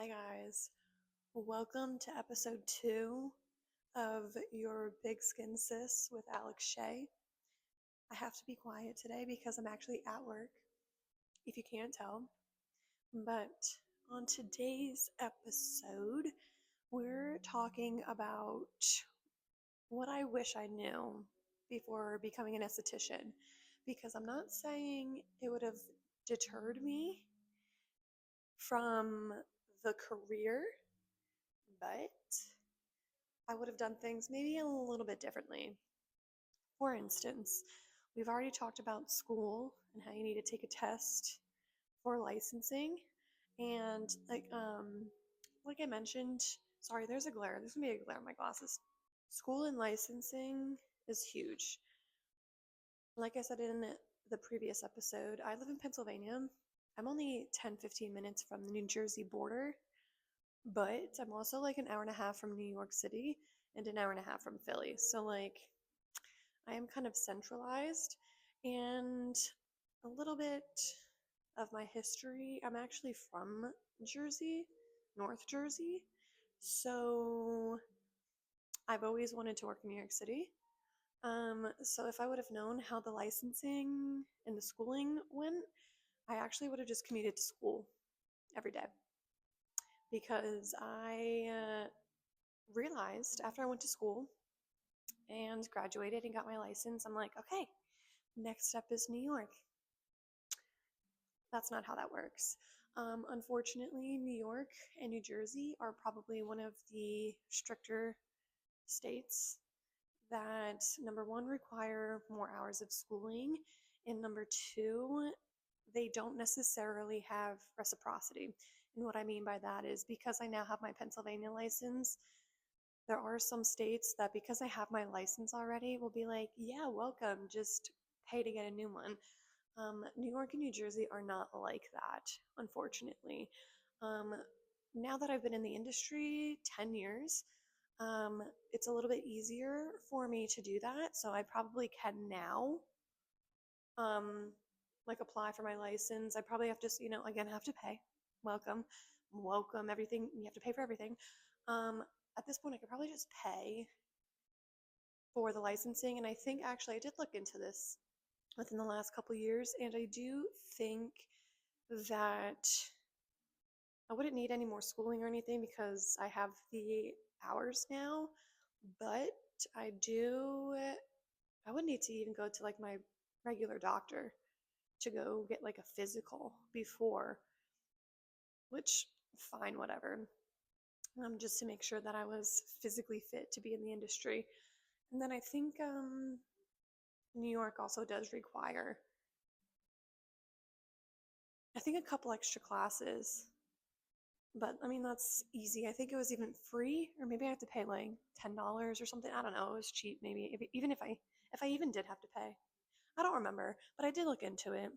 Hi, guys. Welcome to episode 2 of Your Big Skin Sis with Alex Shea. I have to be quiet today because I'm actually at work, if you can't tell. But on today's episode, we're talking about what I wish I knew before becoming an esthetician. Because I'm not saying it would have deterred me from the career, but I would have done things maybe a little bit differently. For instance, we've already talked about school and how you need to take a test for licensing. And like I mentioned, sorry, there's gonna be a glare in my glasses. School and licensing is huge. Like I said in the previous episode, I live in Pennsylvania. I'm only 10-15 minutes from the New Jersey border, but I'm also like an hour and a half from New York City and an hour and a half from Philly. So like I am kind of centralized, and a little bit of my history. I'm actually from Jersey, North Jersey. So I've always wanted to work in New York City. So if I would have known how the licensing and the schooling went, I actually would have just commuted to school every day because I realized after I went to school and graduated and got my license, I'm like, okay, next step is New York. That's not how that works. Unfortunately, New York and New Jersey are probably one of the stricter states that, number one, require more hours of schooling, and number two, they don't necessarily have reciprocity. And what I mean by that is because I now have my Pennsylvania license, there are some states that because I have my license already will be like, yeah, welcome, just pay to get a new one. New York and New Jersey are not like that, unfortunately. Um, Now that I've been in the industry 10 years, it's a little bit easier for me to do that. So I probably can now, um, like apply for my license. I probably have to, again, have to pay. Welcome, welcome, everything. You have to pay for everything. Um, at this point, I could probably just pay for the licensing. And I think actually I did look into this within the last couple years, and I do think that I wouldn't need any more schooling or anything because I have the hours now, but I do, I would need to even go to like my regular doctor to go get like a physical before, which fine, whatever. Just to make sure that I was physically fit to be in the industry. And then I think New York also does require, I think, a couple extra classes. But I mean, that's easy. I think it was even free, or maybe I have to pay like $10 or something. I don't know. It was cheap, maybe. Even if I even did have to pay, I don't remember. But I did look into it,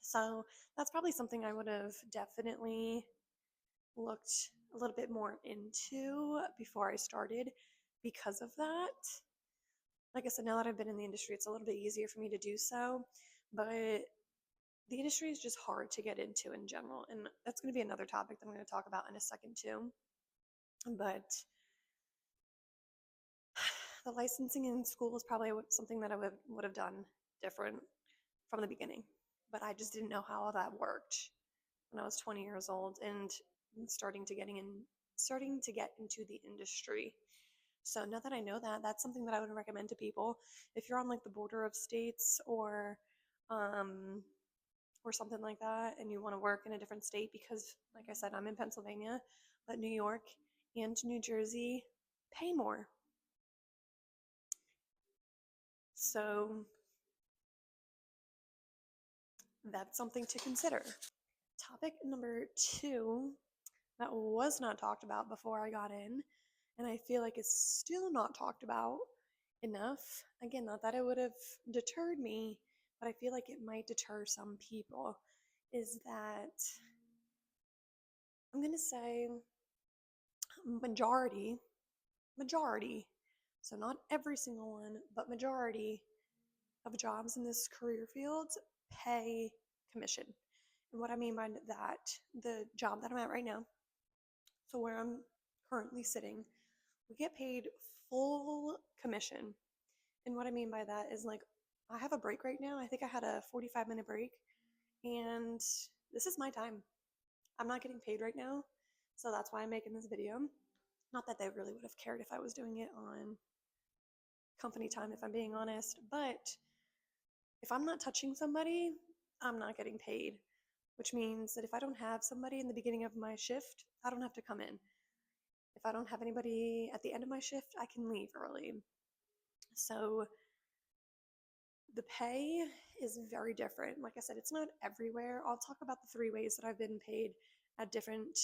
so that's probably something I would have definitely looked a little bit more into before I started because of that. Like I said, now that I've been in the industry, it's a little bit easier for me to do so. But the industry is just hard to get into in general, and that's going to be another topic that I'm going to talk about in a second too. But the licensing in school is probably something that I would have done different from the beginning, but I just didn't know how that worked when I was 20 years old and starting to get into the industry. So now that I know that, that's something that I would recommend to people if you're on like the border of states um, or something like that, and you want to work in a different state. Because, like I said, I'm in Pennsylvania, but New York and New Jersey pay more. So that's something to consider. Topic number 2 that was not talked about before I got in, and I feel like it's still not talked about enough. Again, not that it would have deterred me, but I feel like it might deter some people, is that I'm going to say majority, so not every single one, but majority of jobs in this career field pay commission. And what I mean by that, the job that I'm at right now, So where I'm currently sitting, we get paid full commission. And what I mean by that is like I have a break right now. I think I had a 45-minute break, and this is my time. I'm not getting paid right now. So that's why I'm making this video. Not that they really would have cared if I was doing it on company time, if I'm being honest, but if I'm not touching somebody, I'm not getting paid, which means that if I don't have somebody in the beginning of my shift, I don't have to come in. If I don't have anybody at the end of my shift, I can leave early. So the pay is very different. Like I said, it's not everywhere. I'll talk about the 3 ways that I've been paid at different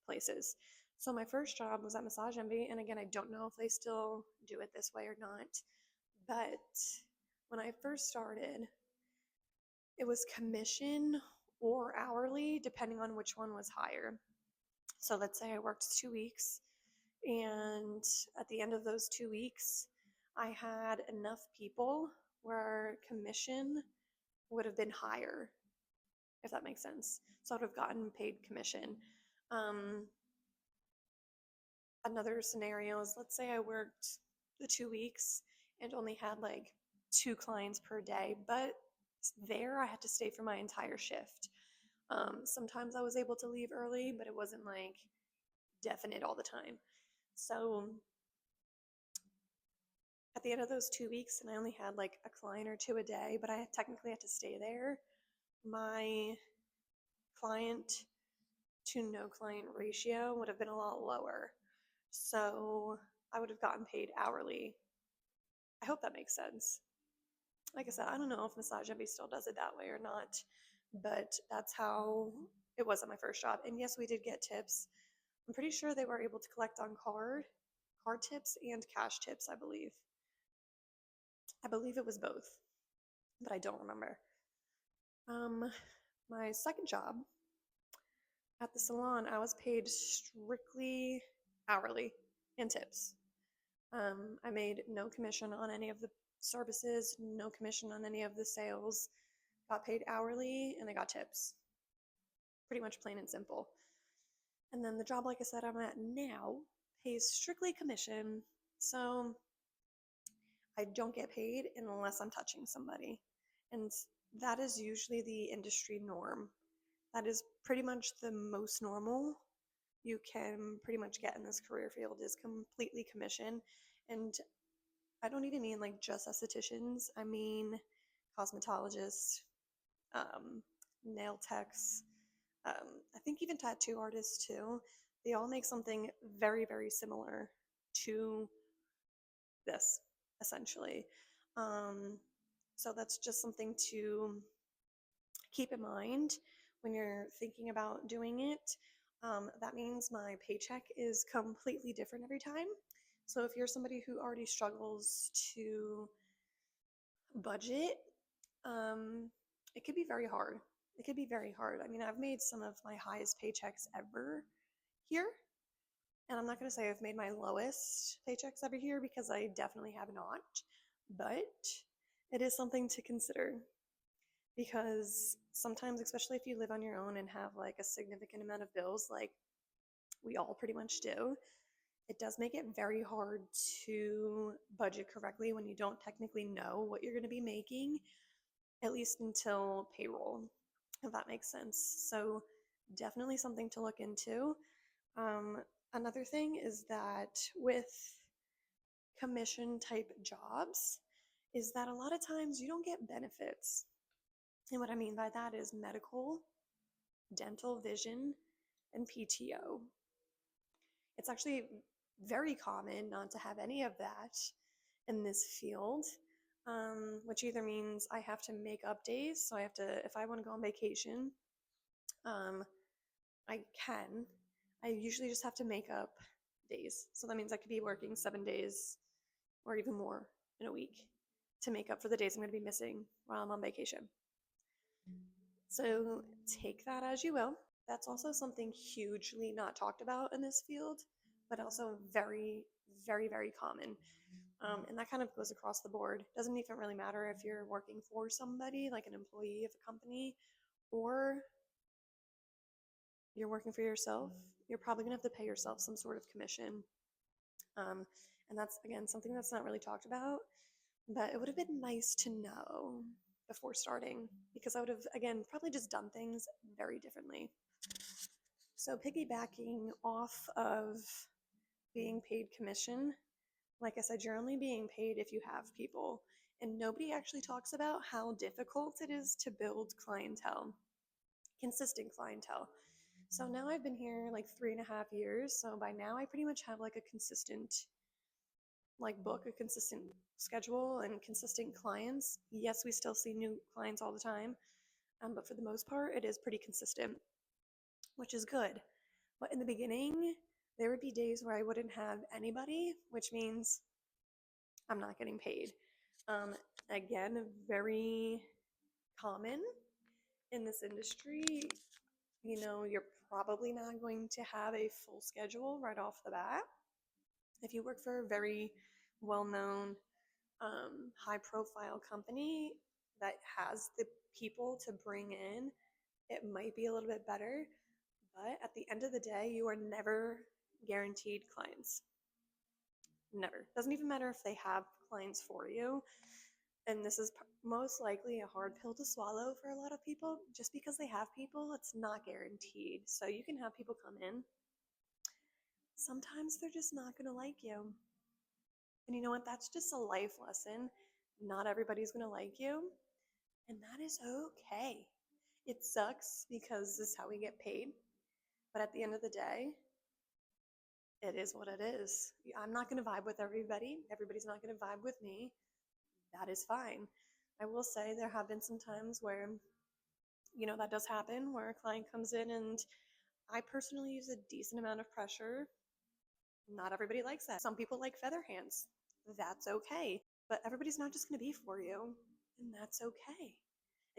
places. So my first job was at Massage Envy, and again, I don't know if they still do it this way or not, but when I first started, it was commission or hourly, depending on which one was higher. So let's say I worked 2 weeks, and at the end of those 2 weeks, I had enough people where commission would have been higher, if that makes sense. So I would have gotten paid commission. Um, Another scenario is, let's say I worked the 2 weeks and only had like 2 clients per day, but there I had to stay for my entire shift. Sometimes I was able to leave early, but it wasn't like definite all the time. So at the end of those 2 weeks, and I only had like a client or two a day, but I technically had to stay there, my client to no client ratio would have been a lot lower. So I would have gotten paid hourly. I hope that makes sense. Like I said, I don't know if Massage Envy still does it that way or not, but that's how it was at my first job. And yes, we did get tips. I'm pretty sure they were able to collect on card tips and cash tips, I believe. I believe it was both, but I don't remember. My second job at the salon, I was paid strictly hourly and tips. I made no commission on any of the services, no commission on any of the sales. Got paid hourly, and I got tips. Pretty much plain and simple. And then the job, like I said, I'm at now pays strictly commission. So I don't get paid unless I'm touching somebody. And that is usually the industry norm. That is pretty much the most normal you can pretty much get in this career field, is completely commission. And I don't even mean like just estheticians. I mean cosmetologists, nail techs, I think even tattoo artists too. They all make something very, very similar to this, essentially. Um, so that's just something to keep in mind when you're thinking about doing it. That means my paycheck is completely different every time. So if you're somebody who already struggles to budget, it could be very hard. It could be very hard. I mean, I've made some of my highest paychecks ever here. And I'm not going to say I've made my lowest paychecks ever here, because I definitely have not. But it is something to consider, because sometimes, especially if you live on your own and have like a significant amount of bills, like we all pretty much do, it does make it very hard to budget correctly when you don't technically know what you're going to be making, at least until payroll, if that makes sense. So definitely something to look into. Another thing is that with commission type jobs is that a lot of times you don't get benefits. And what I mean by that is medical, dental, vision, and PTO. It's actually very common not to have any of that in this field, which either means I have to make up days. So I have to, if I want to go on vacation, I can. I usually just have to make up days. So that means I could be working 7 days or even more in a week to make up for the days I'm going to be missing while I'm on vacation. So take that as you will. That's also something hugely not talked about in this field, but also very, very, very common. And that kind of goes across the board. Doesn't even really matter if you're working for somebody, like an employee of a company, or you're working for yourself. you're probably going to have to pay yourself some sort of commission. Um, and that's, again, something that's not really talked about, but it would have been nice to know before starting because I would have, again, probably just done things very differently. So, piggybacking off of being paid commission, like I said, you're only being paid if you have people. And nobody actually talks about how difficult it is to build clientele, consistent clientele. So now I've been here like 3.5 years. So by now I pretty much have like a consistent like book, a consistent schedule and consistent clients. Yes, we still see new clients all the time, but for the most part, it is pretty consistent, which is good. But in the beginning, there would be days where I wouldn't have anybody, which means I'm not getting paid. Um, Again, very common in this industry. You know, you're probably not going to have a full schedule right off the bat. If you work for a very well known, high profile company that has the people to bring in, it might be a little bit better. But at the end of the day, you are never guaranteed clients. Never. Doesn't even matter if they have clients for you. And this is most likely a hard pill to swallow for a lot of people. Just because they have people, it's not guaranteed. So you can have people come in. Sometimes they're just not going to like you. And you know what? That's just a life lesson. Not everybody's going to like you. And that is okay. It sucks because this is how we get paid. But at the end of the day, it is what it is. I'm not going to vibe with everybody. Everybody's not going to vibe with me. That is fine. I will say there have been some times where, you know, that does happen where a client comes in and I personally use a decent amount of pressure. Not everybody likes that. Some people like feather hands. That's okay. But everybody's not just going to be for you. And that's okay.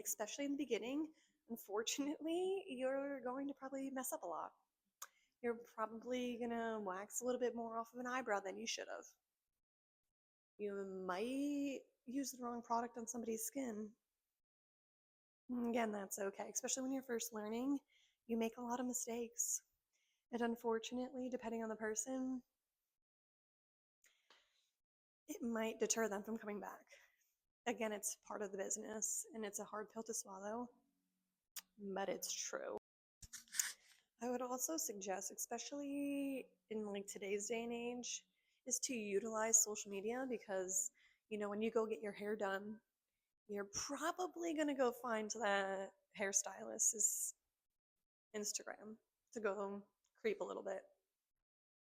Especially in the beginning. Unfortunately, you're going to probably mess up a lot. You're probably going to wax a little bit more off of an eyebrow than you should have. You might use the wrong product on somebody's skin. Again, that's okay, especially when you're first learning. You make a lot of mistakes. And unfortunately, depending on the person, it might deter them from coming back. Again, it's part of the business and it's a hard pill to swallow, but it's true. I would also suggest, especially in like today's day and age, is to utilize social media because, you know, when you go get your hair done, you're probably going to go find that hairstylist's Instagram to go creep a little bit.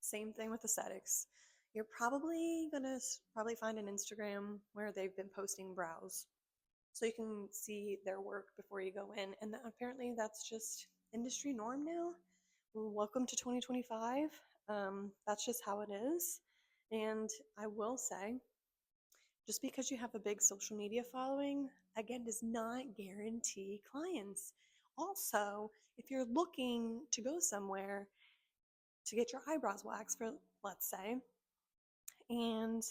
Same thing with aesthetics. You're probably going to find an Instagram where they've been posting brows. So you can see their work before you go in. And apparently that's just industry norm now. Well, welcome to 2025. That's just how it is. And I will say, just because you have a big social media following, again, does not guarantee clients. Also, if you're looking to go somewhere to get your eyebrows waxed, for let's say, and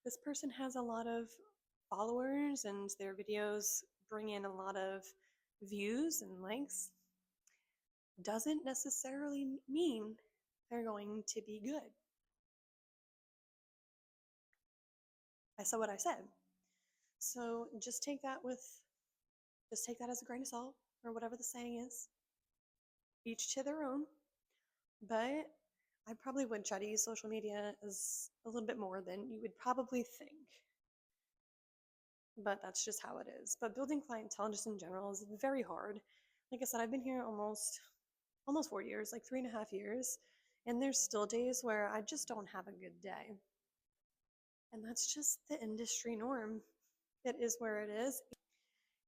this person has a lot of followers and their videos bring in a lot of views and likes, doesn't necessarily mean they're going to be good. I said what I said. So just take that as a grain of salt, or whatever the saying is. Each to their own. But I probably would try to use social media as a little bit more than you would probably think. But that's just how it is. But building clientele just in general is very hard. Like I said, I've been here almost 4 years, like 3.5 years, and there's still days where I just don't have a good day. And that's just the industry norm. It is where it is.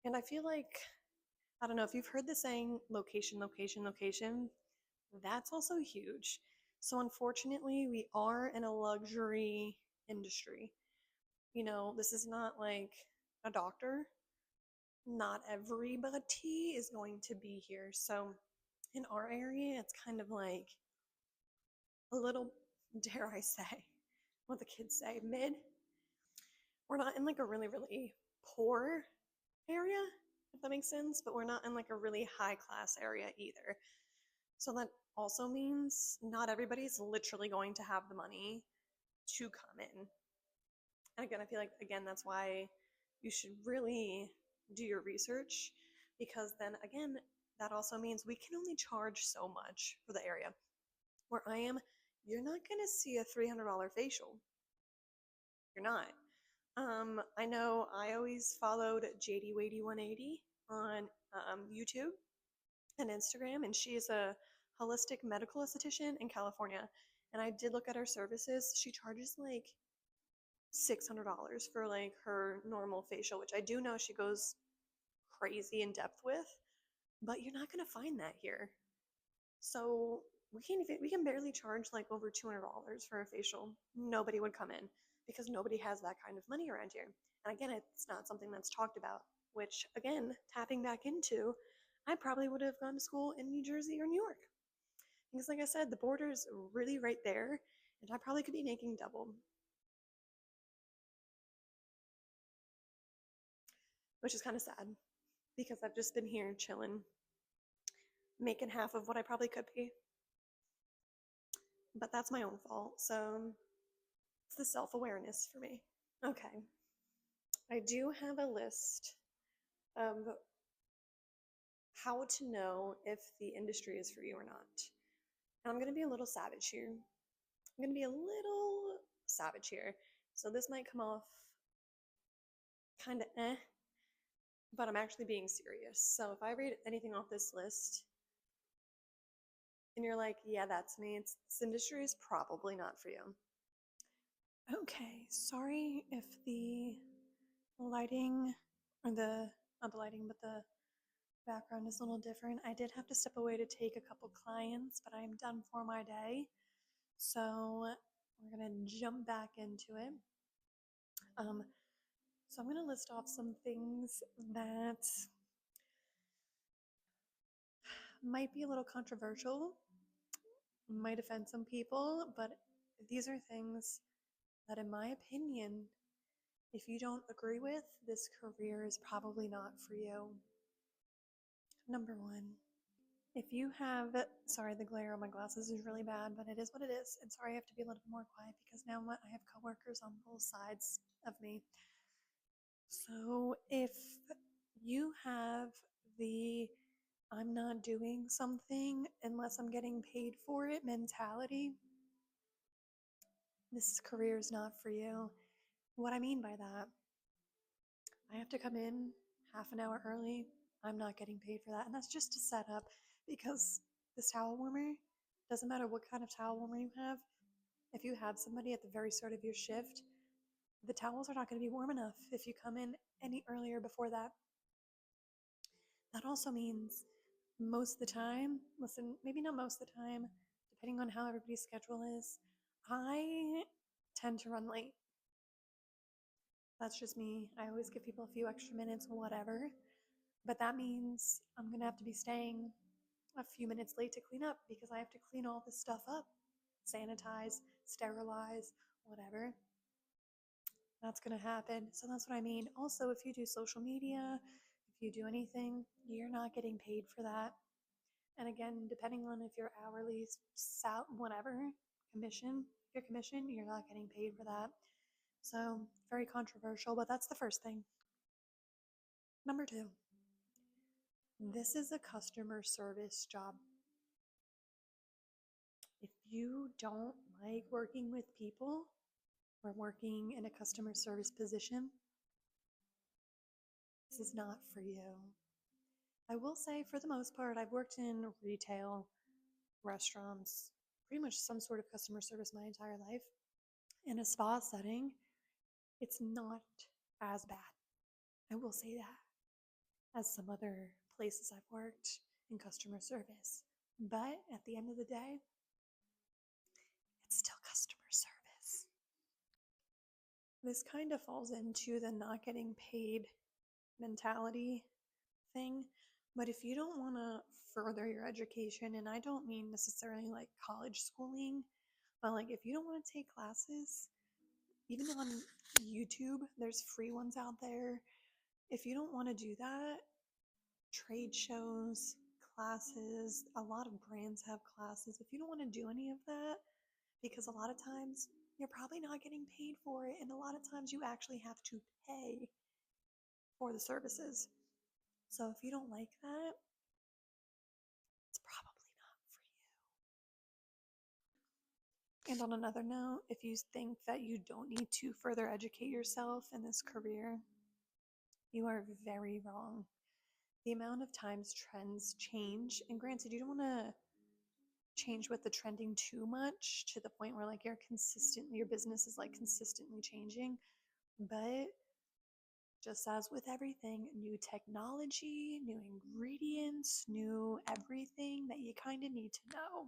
And I feel like, I don't know if you've heard the saying, location, location, location. That's also huge. So unfortunately, we are in a luxury industry. You know, this is not like a doctor. Not everybody is going to be here. So in our area, it's kind of like a little, dare I say, what the kids say, mid. We're not in like a really, really poor area, if that makes sense, but we're not in like a really high class area either. So that also means not everybody's literally going to have the money to come in. And again, I feel like, again, that's why you should really do your research, because then again, that also means we can only charge so much for the area. Where I am, you're not going to see a $300 facial. You're not. I know I always followed JD Wady 180 on YouTube and Instagram, and she is a holistic medical esthetician in California. And I did look at her services. She charges like $600 for like her normal facial, which I do know she goes crazy in depth with, but you're not gonna find that here. So we can barely charge like over $200 for a facial. Nobody would come in because nobody has that kind of money around here. And again, it's not something that's talked about, which again, tapping back into, I probably would have gone to school in New Jersey or New York. Because like I said, the border is really right there, and I probably could be making double, which is kind of sad because I've just been here chilling, making half of what I probably could be. But that's my own fault. So it's the self awareness for me. Okay. I do have a list of how to know if the industry is for you or not. And I'm going to be a little savage here. I'm going to be a little savage here. So this might come off kind of but I'm actually being serious. So if I read anything off this list and you're like, yeah, that's me, this industry is probably not for you. Okay, sorry if the lighting, or not the lighting, but the background is a little different. I did have to step away to take a couple clients, but I'm done for my day. So we're going to jump back into it. So I'm going to list off some things that might be a little controversial, might offend some people, but these are things that, in my opinion, if you don't agree with, this career is probably not for you. Number one, if you have, sorry, the glare on my glasses is really bad, but it is what it is. And sorry, I have to be a little bit more quiet because now I have coworkers on both sides of me. So if you have the I'm not doing something unless I'm getting paid for it mentality, this career is not for you. What I mean by that, I have to come in half an hour early. I'm not getting paid for that. And that's just to set up, because this towel warmer, doesn't matter what kind of towel warmer you have, if you have somebody at the very start of your shift, the towels are not going to be warm enough if you come in any earlier before that. That also means most of the time, listen, maybe not most of the time, depending on how everybody's schedule is, I tend to run late. That's just me. I always give people a few extra minutes, whatever. But that means I'm going to have to be staying a few minutes late to clean up because I have to clean all this stuff up, sanitize, sterilize, whatever. That's going to happen. So that's what I mean. Also, if you do social media, if you do anything, you're not getting paid for that. And again, depending on if you're hourly, whatever, commission, if you're commission, you're not getting paid for that. So very controversial, but that's the first thing. Number two, this is a customer service job. If you don't like working with people or working in a customer service position, this is not for you. I will say, for the most part, I've worked in retail, restaurants, pretty much some sort of customer service my entire life. In a spa setting, it's not as bad. I will say that, as some other places I've worked in customer service. But at the end of the day, it's still customer service. This kind of falls into the not getting paid mentality thing. But if you don't want to further your education, and I don't mean necessarily like college schooling, but like if you don't want to take classes, even on YouTube, there's free ones out there. If you don't want to do that, trade shows, classes. A lot of brands have classes. If you don't want to do any of that, because a lot of times you're probably not getting paid for it, and a lot of times you actually have to pay for the services. So if you don't like that, it's probably not for you. And on another note, if you think that you don't need to further educate yourself in this career, you are very wrong. The amount of times trends change, and granted, you don't want to change with the trending too much to the point where like your business is like consistently changing, but just as with everything, new technology, new ingredients, new everything that you kind of need to know.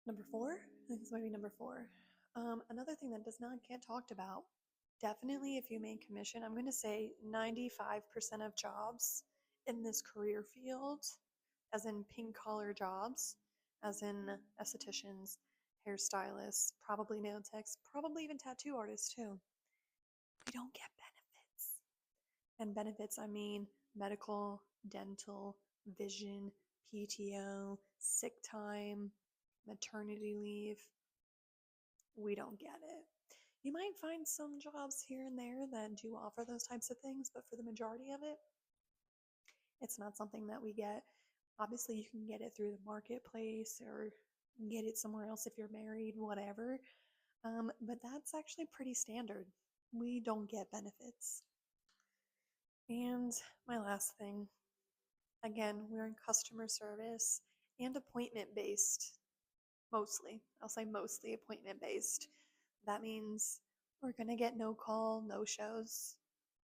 Number four, I think this might be number four. Another thing that does not get talked about, definitely if you make commission, I'm going to say 95% of jobs in this career field, as in pink collar jobs, as in estheticians, hairstylists, probably nail techs, probably even tattoo artists too, we don't get benefits. And benefits, I mean medical, dental, vision, PTO, sick time, maternity leave. We don't get it. You might find some jobs here and there that do offer those types of things, but for the majority of it, it's not something that we get. Obviously, you can get it through the marketplace or get it somewhere else if you're married, whatever. But that's actually pretty standard. We don't get benefits. And my last thing, again, we're in customer service and appointment based, mostly. I'll say mostly appointment based. That means we're going to get no call, no shows,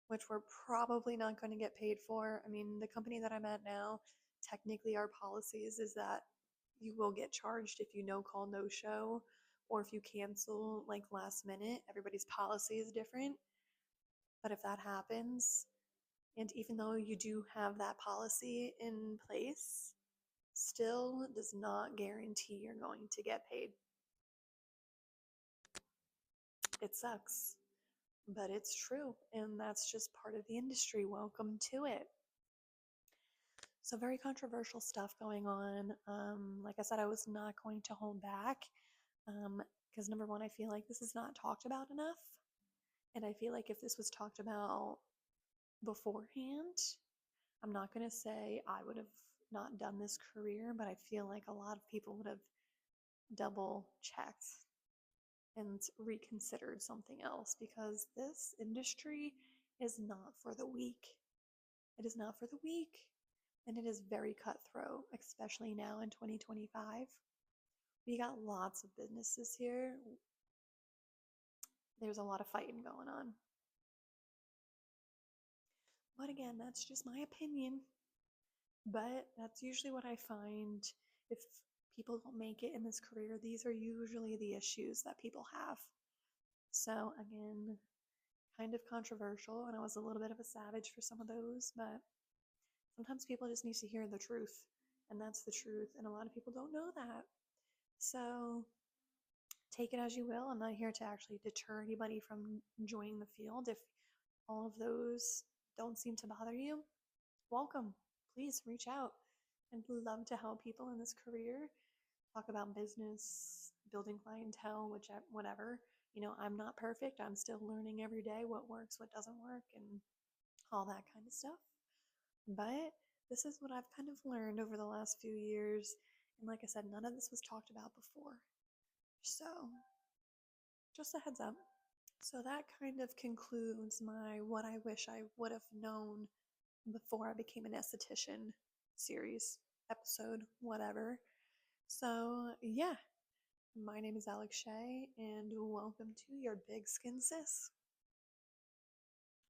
which we're probably not going to get paid for. I mean, the company that I'm at now, technically our policies is that you will get charged if you no call, no show, or if you cancel like last minute. Everybody's policy is different. But if that happens, and even though you do have that policy in place, still does not guarantee you're going to get paid. It sucks, but it's true, and that's just part of the industry. Welcome to it. So very controversial stuff going on. Like I said, I was not going to hold back because number one, I feel like this is not talked about enough. And I feel like if this was talked about beforehand, I'm not going to say I would have not done this career, but I feel like a lot of people would have double checked and reconsidered something else because this industry is not for the weak. It is not for the weak, and it is very cutthroat, especially now in 2025. We got lots of businesses here. There's a lot of fighting going on. But again, that's just my opinion. But that's usually what I find if people don't make it in this career. These are usually the issues that people have. So again, kind of controversial, and I was a little bit of a savage for some of those, but sometimes people just need to hear the truth, and that's the truth, and a lot of people don't know that. So take it as you will. I'm not here to actually deter anybody from joining the field. If all of those don't seem to bother you, welcome. Please reach out. I'd love to help people in this career, talk about business, building clientele, whatever. You know, I'm not perfect. I'm still learning every day what works, what doesn't work, and all that kind of stuff. But this is what I've kind of learned over the last few years. And like I said, none of this was talked about before. So just a heads up. So that kind of concludes my what I wish I would have known before I became an esthetician series, episode, whatever. So yeah, my name is Alex Shea, and welcome to your Big Skin Sis.